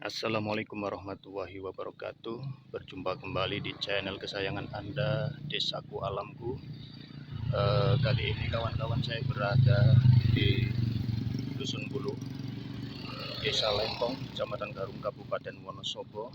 Assalamualaikum warahmatullahi wabarakatuh. Berjumpa kembali di channel kesayangan Anda, Desaku Alamku. Kali ini kawan-kawan saya berada di Dusun Bulu, Desa Lengkong, Kecamatan Garung, Kabupaten Wonosobo.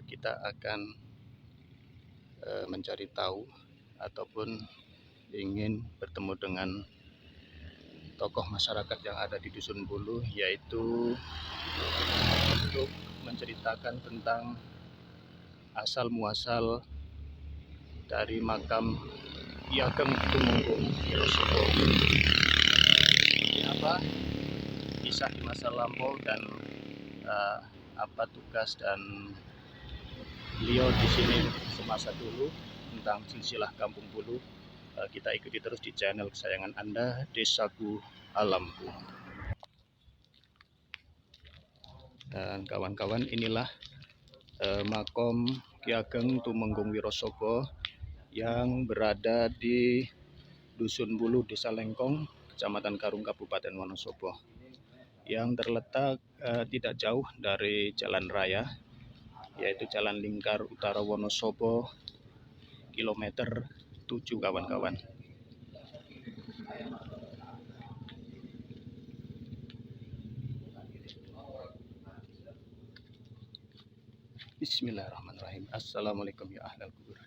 Kita akan mencari tahu ataupun ingin bertemu dengan tokoh masyarakat yang ada di Dusun Bulu, yaitu untuk menceritakan tentang asal muasal dari makam Ki Ageng Tumenggung Wirosobo. Seperti apa kisah di masa lampau dan apa tugas dan beliau di sini semasa dulu tentang silsilah Kampung Bulu. Kita ikuti terus di channel kesayangan Anda, Desaku Alamku. Dan kawan-kawan, inilah makom Ki Ageng Tumenggung Wirosobo yang berada di Dusun Bulu, Desa Lengkong, Kecamatan Garung, Kabupaten Wonosobo, yang terletak tidak jauh dari jalan raya, yaitu Jalan Lingkar Utara Wonosobo, kilometer 7, kawan-kawan. Bismillahirrahmanirrahim. Assalamualaikum ya ahlal kubur.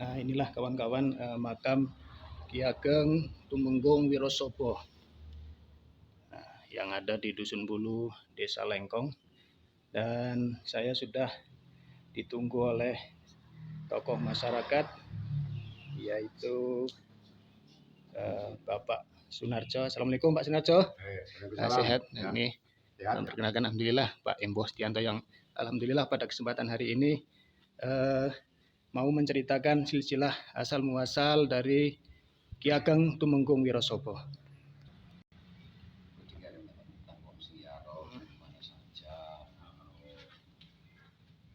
Nah, inilah kawan-kawan makam Ki Ageng Tumenggung Wirosobo yang ada di Dusun Bulu, Desa Lengkong. Dan saya sudah ditunggu oleh tokoh masyarakat, yaitu Bapak Sunarjo. Assalamualaikum Pak Sunarjo. Sehat? Ya. Ini perkenalkan, alhamdulillah, Pak Emboh Stianto, yang alhamdulillah pada kesempatan hari ini mau menceritakan silsilah asal muasal dari Ki Ageng Tumenggung Wirosobo.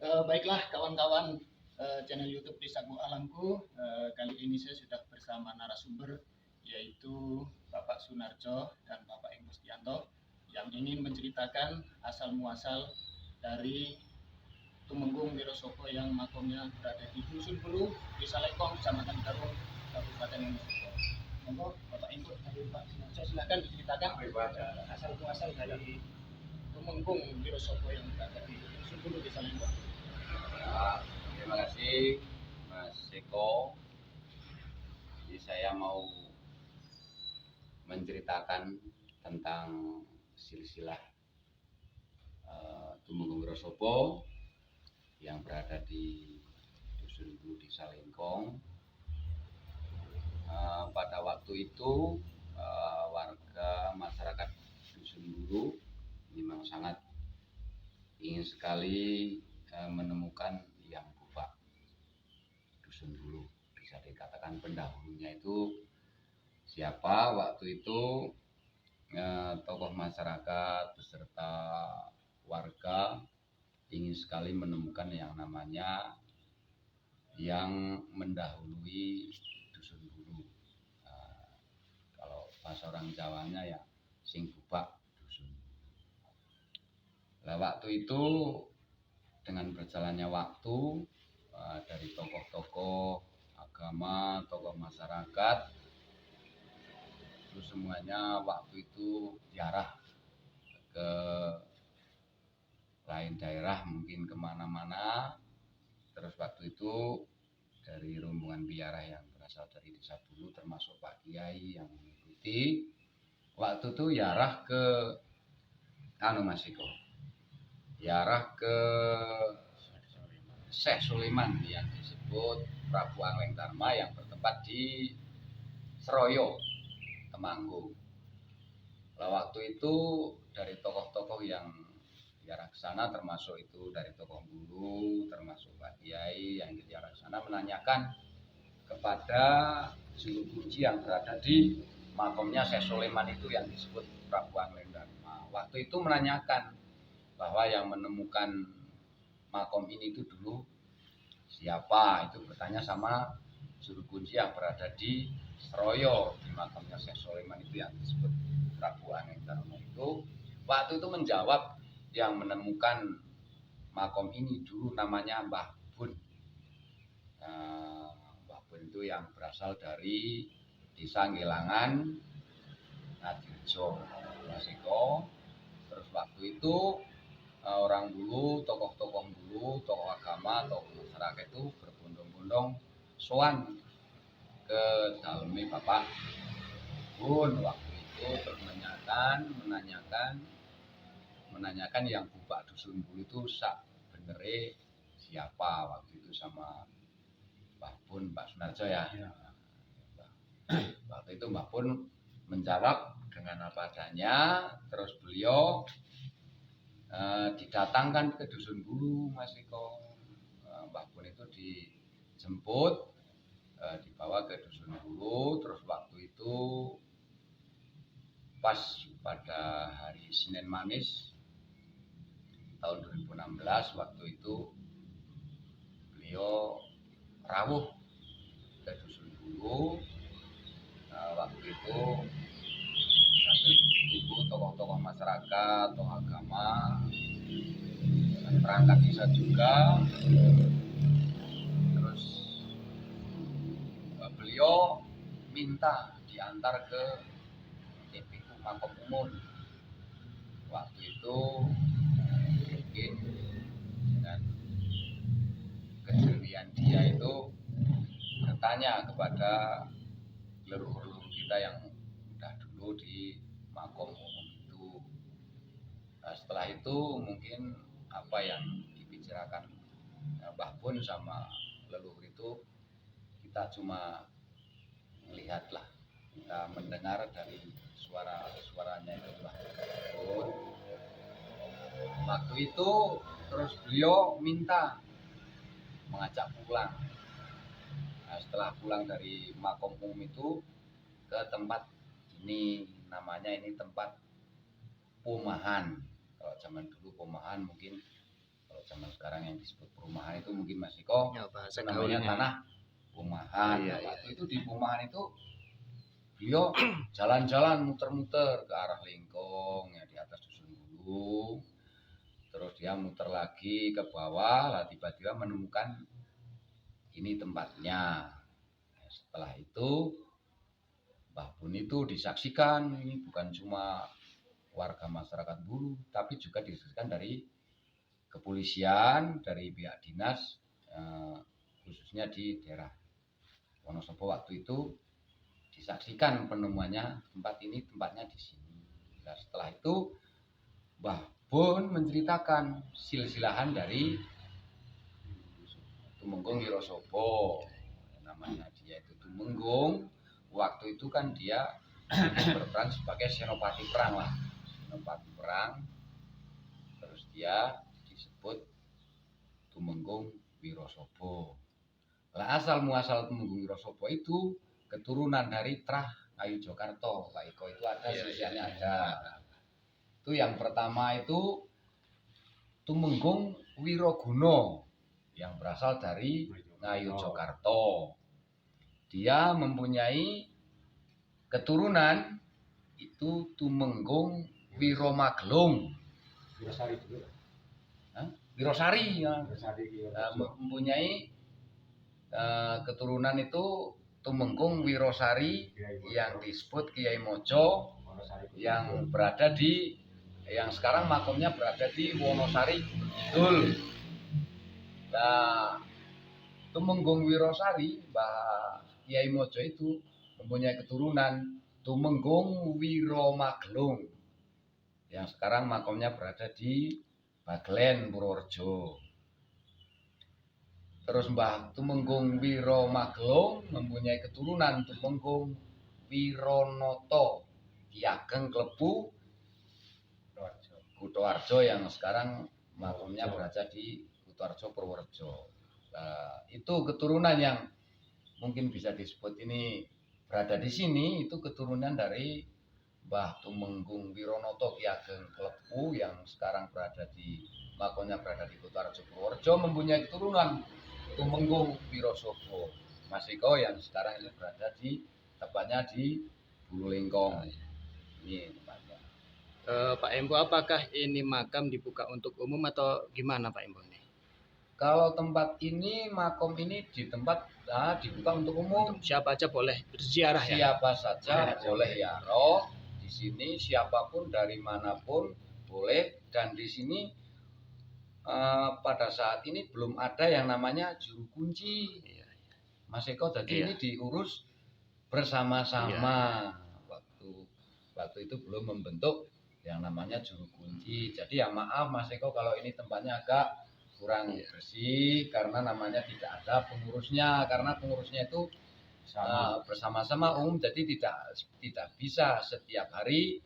Baiklah kawan-kawan channel YouTube Desaku Alamku, kali ini saya sudah bersama narasumber, yaitu Bapak Sunarjo dan Bapak Emboh Stianto, yang ingin menceritakan asal muasal dari Tumenggung Wirosobo yang makomnya berada di Dusun Bulu, Desa Lengkong, Kecamatan Garung, Kabupaten Wonosobo. Monggo Bapak Emboh dan Pak Sunarjo, silakan diceritakan asal muasal dari Tumenggung Wirosobo yang berada di Dusun Bulu, Desa Lengkong. Terima kasih Mas Eko. Jadi saya mau menceritakan tentang silsilah Tumenggung Wirosobo yang berada di Dusun Bulu, Desa Lengkong. Pada waktu itu warga masyarakat Dusun Bulu memang sangat ingin sekali menemukan yang bubak Dusun Bulu. Bisa dikatakan pendahulunya itu siapa. Waktu itu tokoh masyarakat beserta warga ingin sekali menemukan yang namanya yang mendahului Dusun Bulu. Kalau bahasa orang Jawanya ya sing bubak dusun. Nah, waktu itu dengan berjalannya waktu dari tokoh-tokoh agama, tokoh masyarakat, itu semuanya waktu itu diarah ke lain daerah, mungkin kemana-mana. Terus waktu itu dari rombongan biarah yang berasal dari Desa Bulu, termasuk Pak Kiai yang mengikuti, waktu itu diarah ke Mas Eko, diarah ke Syekh Sulaiman yang disebut Prabu Angleng Dharma yang bertempat di Seroyo, Temanggung. Nah, waktu itu dari tokoh-tokoh yang diarah ke sana, termasuk itu dari tokoh Bulu, termasuk Pak Kiai yang diarah ke sana, menanyakan kepada juru kunci yang berada di makomnya Syekh Sulaiman itu yang disebut Prabu Angleng Dharma. Waktu itu menanyakan bahwa yang menemukan makom ini itu dulu siapa, itu bertanya sama juru kunci yang berada di Seroyo di makamnya Syekh Sulaiman itu yang disebut Prabu Angeng Darmo itu waktu itu menjawab yang menemukan makom ini dulu namanya Mbah Bun. Mbah Bun itu yang berasal dari Desa Ngelangan, Ngadirjo, Masiko. Terus waktu itu orang dulu, tokoh-tokoh dulu, tokoh agama, tokoh masyarakat itu berbondong-bondong sowan ke daleme Bapak Bun waktu itu terus menanyakan yang Bubak Dusun Bulu itu sak benere siapa waktu itu sama Mbah Bun, Pak Sunarjo ya. Waktu itu Mbah Bun menjawab dengan apa adanya, terus beliau didatangkan ke Dusun Bulu, Mas Iko. Mbah Bun itu dijemput, dibawa ke Dusun Bulu, terus waktu itu pas pada hari Senin Manis tahun 2016 waktu itu beliau rawuh ke Dusun Bulu. Waktu itu sambil ditunggu tokoh-tokoh masyarakat, tokoh agama, dan perangkat desa juga. Terus beliau minta diantar ke TPU Makom Umum. Waktu itu mungkin dengan kejelian dia itu bertanya kepada leluhur-leluhur kita yang udah dulu di Makom Umum itu. Setelah itu mungkin apa yang dibicarakan Mbah Bun sama leluhur itu kita cuma melihatlah, kita mendengar dari suaranya itu Mbah Bun. Waktu itu terus beliau minta mengajak pulang. Setelah pulang dari Makom Umum itu ke tempat ini, namanya ini tempat Pomahan. Kalau zaman dulu Pomahan mungkin, kalau zaman sekarang yang disebut perumahan itu mungkin Mas Iko Ya, itu namanya tanah Pomahan. Iya, Waktu itu di Pomahan itu beliau jalan-jalan muter-muter ke arah Lingkong ya di atas Dusun Bulu. Terus dia muter lagi ke bawah, lah tiba-tiba menemukan ini tempatnya. Setelah itu Mbah Bun itu disaksikan, ini bukan cuma warga masyarakat Bulu, tapi juga disaksikan dari kepolisian, dari pihak dinas, khususnya di daerah Wonosobo waktu itu disaksikan penemuannya tempat ini, tempatnya di sini. Nah, setelah itu Mbah Bun menceritakan silsilahan dari Tumenggung Wirosobo, namanya dia itu Tumenggung. Waktu itu kan dia berperan sebagai senopati perang lah, senopati perang. Terus dia disebut Tumenggung Wirosobo. Lah asal muasal Tumenggung Wirosobo itu keturunan dari Trah Ayu Jokarto, Pak Iko itu ada silsilahnya ada. Itu yang pertama itu Tumenggung Wiroguno yang berasal dari Ngayu Jokarto. Dia mempunyai keturunan itu Tumenggung Wiromagelung. Wirosari dulu. Wirosari ya. Mempunyai Keturunan itu Tumenggung Wirosari yang disebut Kiai Mojo yang berada di yang sekarang makomnya berada di Wonosari Kidul. Nah, Tumenggung Wirosari, Mbah Kiai Mojo itu mempunyai keturunan Tumenggung Wiromagelung yang sekarang makomnya berada di Baglen, Purworejo. Terus Mbah Tumenggung Wiromagelung mempunyai keturunan Tumenggung Wironoto Ki Ageng Klepu Kutoarjo yang sekarang makomnya berada di Kutoarjo, Purworejo. Nah, itu keturunan yang mungkin bisa disebut ini berada di sini, itu keturunan dari Mbah Tumenggung Wironoto Ki Ageng Klepu yang sekarang berada di makomnya berada di Kutoarjo, Purworejo, mempunyai keturunan Tumenggung Wirosobo Mas Iko yang sekarang ini berada di tepatnya di Bululingkong. Ini tempatnya. Pak Embo, apakah ini makam dibuka untuk umum atau gimana Pak Embo ini? Kalau tempat ini, makom ini dibuka untuk umum. Siapa aja boleh berziarah ya? Siapa saja boleh ya roh di sini, siapapun dari manapun boleh. Dan di sini pada saat ini belum ada yang namanya juru kunci, Mas Eko. Jadi ini diurus bersama-sama. Waktu itu belum membentuk yang namanya juru kunci. Jadi ya maaf Mas Eko kalau ini tempatnya agak kurang bersih karena namanya tidak ada pengurusnya. Karena pengurusnya itu bersama-sama jadi tidak bisa setiap hari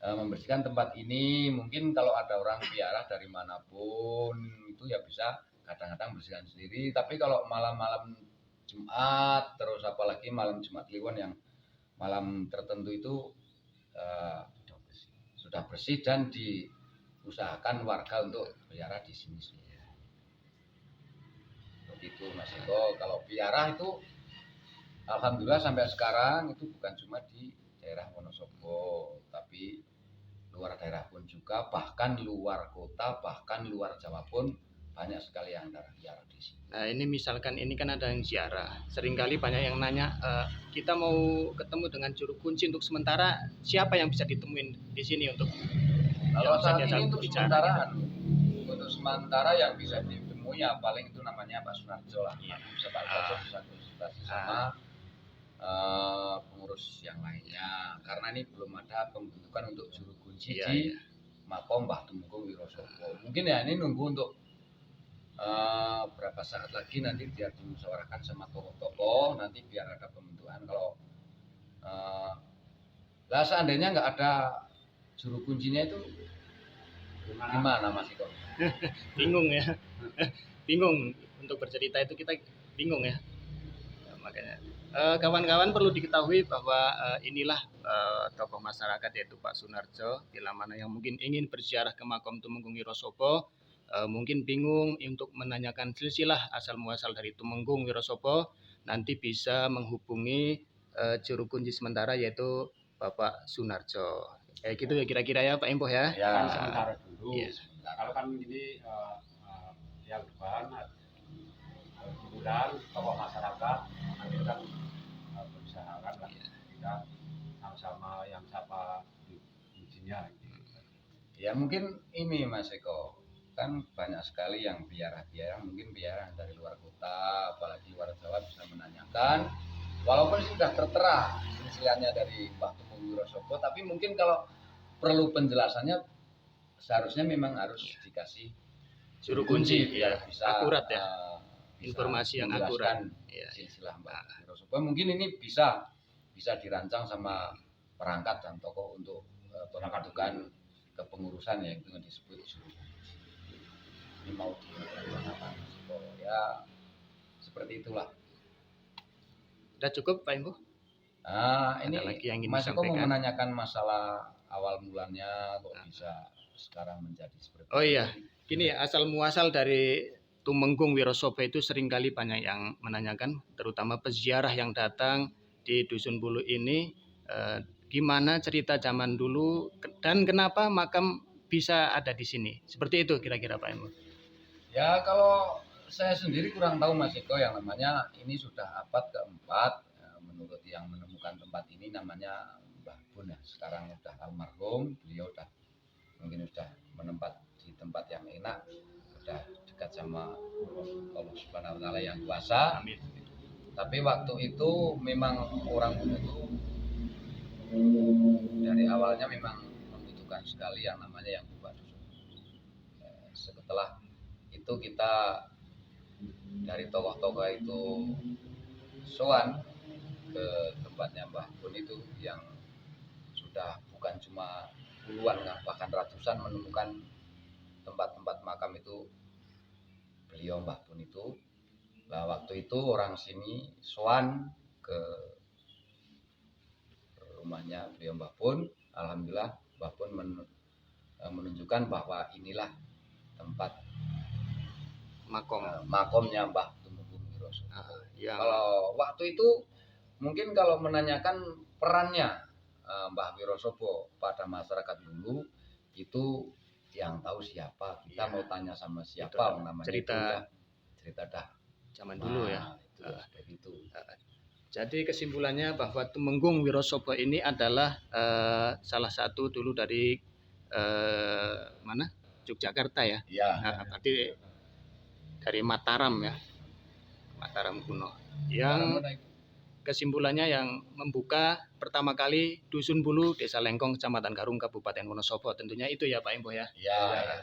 membersihkan tempat ini. Mungkin kalau ada orang ziarah dari manapun itu ya bisa kadang-kadang bersihkan sendiri. Tapi kalau malam-malam Jumat, terus apalagi malam Jumat Kliwon yang malam tertentu itu sudah bersih dan diusahakan warga untuk ziarah di sini. Begitu Mas Eko. Kalau ziarah itu alhamdulillah sampai sekarang itu bukan cuma di daerah Wonosobo, tapi luar daerah pun juga, bahkan luar kota, bahkan luar Jawa pun banyak sekali yang ziarah di sini. Nah ini misalkan ini kan ada yang ziarah, seringkali banyak yang nanya, kita mau ketemu dengan juru kunci untuk sementara, siapa yang bisa ditemuin di sini untuk? Kalau saat ini untuk sementara yang bisa ditemui ya paling itu namanya Pak Sunarjo lah. Bisa Pak Sunarjo bisa konsultasi sama pengurus yang lainnya, karena ini belum ada pembentukan untuk juru kunci di makom Mbah Tumenggung Wirosobo. Mungkin ya ini nunggu untuk berapa saat lagi nanti biar dimusyawarahkan sama tokoh-tokoh, nanti biar ada pembentukan. Kalau seandainya nggak ada juru kuncinya itu gimana Mas Iko? Bingung ya, bingung untuk bercerita itu kita bingung ya. Makanya kawan-kawan perlu diketahui bahwa inilah tokoh masyarakat yaitu Pak Sunarjo, bila mana yang mungkin ingin berziarah ke makom Tumenggung Wirosobo, mungkin bingung untuk menanyakan silsilah asal muasal dari Tumenggung Wirosobo, nanti bisa menghubungi juru kunci sementara yaitu Bapak Sunarjo. Kayak gitu ya kira-kira ya Pak Empoh ya. Kan sementara dulu. Iya. Kalau kan ini yang depan kemudian tokoh masyarakat nanti kan berusahakan lah kita sama-sama yang siapa izinnya. Ya mungkin ini Mas Eko, kan banyak sekali yang biara-biara, mungkin biara dari luar kota, apalagi luar Jawa bisa menanyakan, walaupun sudah tertera silsilahnya dari Mbah Tumenggung Wirosobo, tapi mungkin kalau perlu penjelasannya seharusnya memang harus dikasih Juru kunci biar bisa akurat ya, bisa informasi yang akurat. Silsilah Mbah Wirosobo. Mungkin ini bisa dirancang sama perangkat dan tokoh untuk pembentukan kepengurusan yang itu disebut juru kunci. Ini mau dilaksanakan ya seperti itulah. Udah cukup Pak Empoh? Ini lagi yang ingin Mas Eko mau disampaikan? menanyakan masalah awal mulanya kok bisa sekarang menjadi seperti Oh iya, gini ya, asal muasal dari Tumenggung Wirosobo itu seringkali banyak yang menanyakan, terutama peziarah yang datang di Dusun Bulu ini, gimana cerita zaman dulu dan kenapa makam bisa ada di sini. Seperti itu kira-kira Pak Empoh. Ya kalau saya sendiri kurang tahu Mas Eko, yang namanya ini sudah abad keempat. Menurut yang menemukan tempat ini namanya Mbah Bun ya, sekarang udah almarhum, beliau mungkin udah menempat di tempat yang enak, udah dekat sama Allah Subhanahu wa taala yang kuasa. Amin. Tapi waktu itu memang orang itu dari awalnya memang membutuhkan sekali yang namanya yang buka dusun. Setelah itu kita dari tokoh-tokoh itu sowan ke tempatnya Mbah Bun itu, yang sudah bukan cuma puluhan bahkan ratusan menemukan tempat-tempat makam itu beliau Mbah Bun itu. Nah waktu itu orang sini sowan ke rumahnya beliau Mbah Bun. Alhamdulillah Mbah Bun menunjukkan bahwa inilah tempat makomnya Mbah Tumenggung Wirosobo. Kalau waktu itu mungkin kalau menanyakan perannya Mbah Wirosobo pada masyarakat dulu itu yang tahu siapa, kita Iya. mau tanya sama siapa, Itu namanya cerita- itu udah cerita dah Zaman dulu ya. itu seperti itu. Jadi kesimpulannya bahwa Tumenggung Wirosobo ini adalah salah satu dulu dari mana? Yogyakarta ya. Ya, Nah, berarti dari Mataram ya. Mataram kuno. Yang kesimpulannya yang membuka pertama kali Dusun Bulu, Desa Lengkong, Kecamatan Garung, Kabupaten Wonosobo. Tentunya itu ya Pak Embo ya. ya,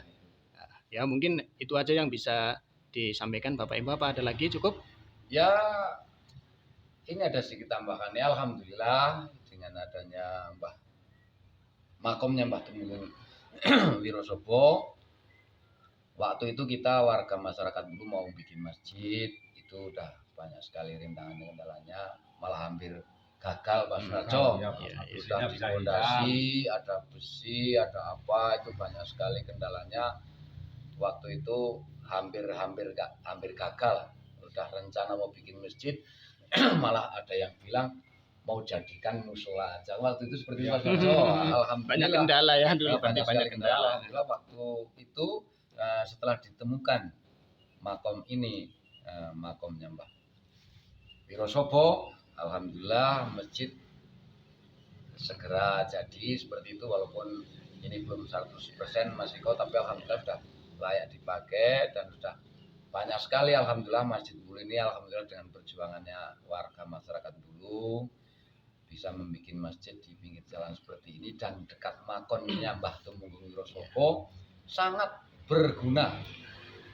Ya mungkin itu aja yang bisa disampaikan Bapak Embo. Apa ada lagi cukup? ya. Ini ada sedikit tambahannya, alhamdulillah dengan adanya makomnya Mbah Tumenggung Wirosobo. Waktu itu kita warga masyarakat dulu mau bikin masjid, itu udah banyak sekali rintangan kendalanya, malah hampir gagal Pak Sunarjo. Iya, Sudah di bisa fondasi, ada besi, ada apa, itu banyak sekali kendalanya. Waktu itu hampir gagal. Udah rencana mau bikin masjid, malah ada yang bilang mau jadikan musola aja. Waktu itu seperti itu Pak Sunarjo. Alhamdulillah. Banyak kendala ya dulu. Banyak Banyak kendala. Alhamdulillah waktu itu setelah ditemukan makom ini, makomnya Mbah Wirosobo, alhamdulillah masjid segera jadi seperti itu, walaupun ini belum 100% Mas Iko, tapi alhamdulillah sudah layak dipakai dan sudah banyak sekali alhamdulillah masjid dulu ini, alhamdulillah dengan perjuangannya warga masyarakat dulu bisa membuat masjid di pinggir jalan seperti ini dan dekat makomnya Mbah Tumenggung Wirosobo, sangat berguna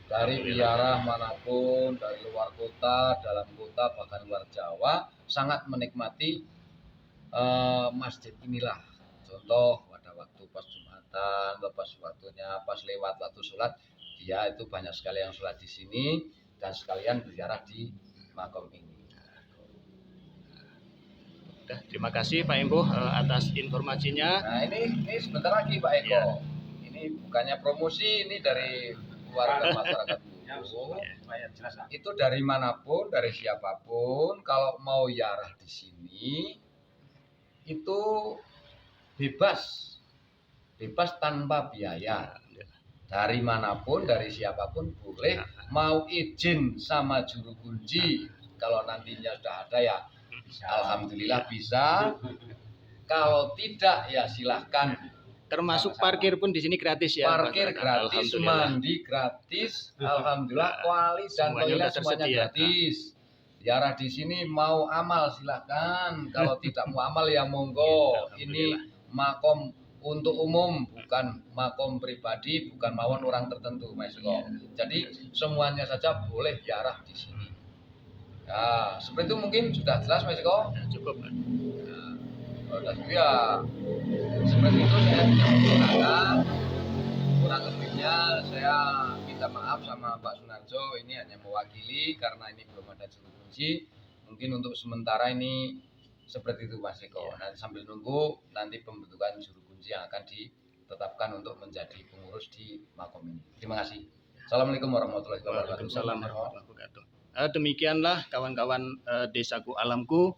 dari biara manapun, dari luar kota, dalam kota, bahkan luar Jawa, sangat menikmati masjid inilah. Contoh pada waktu pas Jumatan, pas waktunya, pas lewat waktu sholat, dia itu banyak sekali yang sholat di sini dan sekalian berziarah di makom ini. Terima kasih Pak Embo atas informasinya. Nah ini sebentar lagi Pak Eko. Ya. Ini bukannya promosi, ini dari warga masyarakat dulu. supaya jelas lah. Itu dari manapun, dari siapapun, kalau mau ziarah di sini itu bebas tanpa biaya. Dari manapun, dari siapapun boleh, mau izin sama juru kunci. Kalau nantinya sudah ada ya, alhamdulillah bisa. Kalau tidak ya silahkan. Termasuk parkir pun di sini gratis ya. Parkir gratis, Alhamdulillah. mandi gratis, alhamdulillah, kuali dan Semuanya toilet udah semuanya tersedia. gratis. Ziarah di sini mau amal silahkan, kalau tidak mau amal ya monggo. Ini makom untuk umum, bukan makom pribadi, bukan mawon orang tertentu, Mas Eko. Jadi semuanya saja boleh ziarah di sini. Nah, seperti itu mungkin sudah jelas Mas Eko. Ya, cukup. Dan ya seperti itu saya tidak menggunakan, kurang lebihnya saya minta maaf sama Pak Sunarjo, ini hanya mewakili karena ini belum ada juru kunci. Mungkin untuk sementara ini seperti itu Mas Eko. Nanti sambil nunggu nanti pembentukan juru kunci yang akan ditetapkan untuk menjadi pengurus di makom ini. Terima kasih. Assalamualaikum warahmatullahi wabarakatuh. Waalaikumsalam warahmatullahi wabarakatuh. Demikianlah kawan-kawan Desaku Alamku,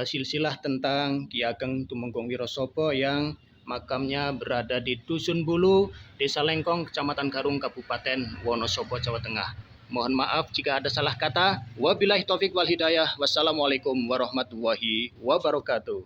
silsilah tentang Ki Ageng Tumenggung Wirosobo yang makamnya berada di Dusun Bulu, Desa Lengkong, Kecamatan Garung, Kabupaten Wonosobo, Jawa Tengah. Mohon maaf jika ada salah kata. Wabillahi taufik wal hidayah. Wassalamualaikum warahmatullahi wabarakatuh.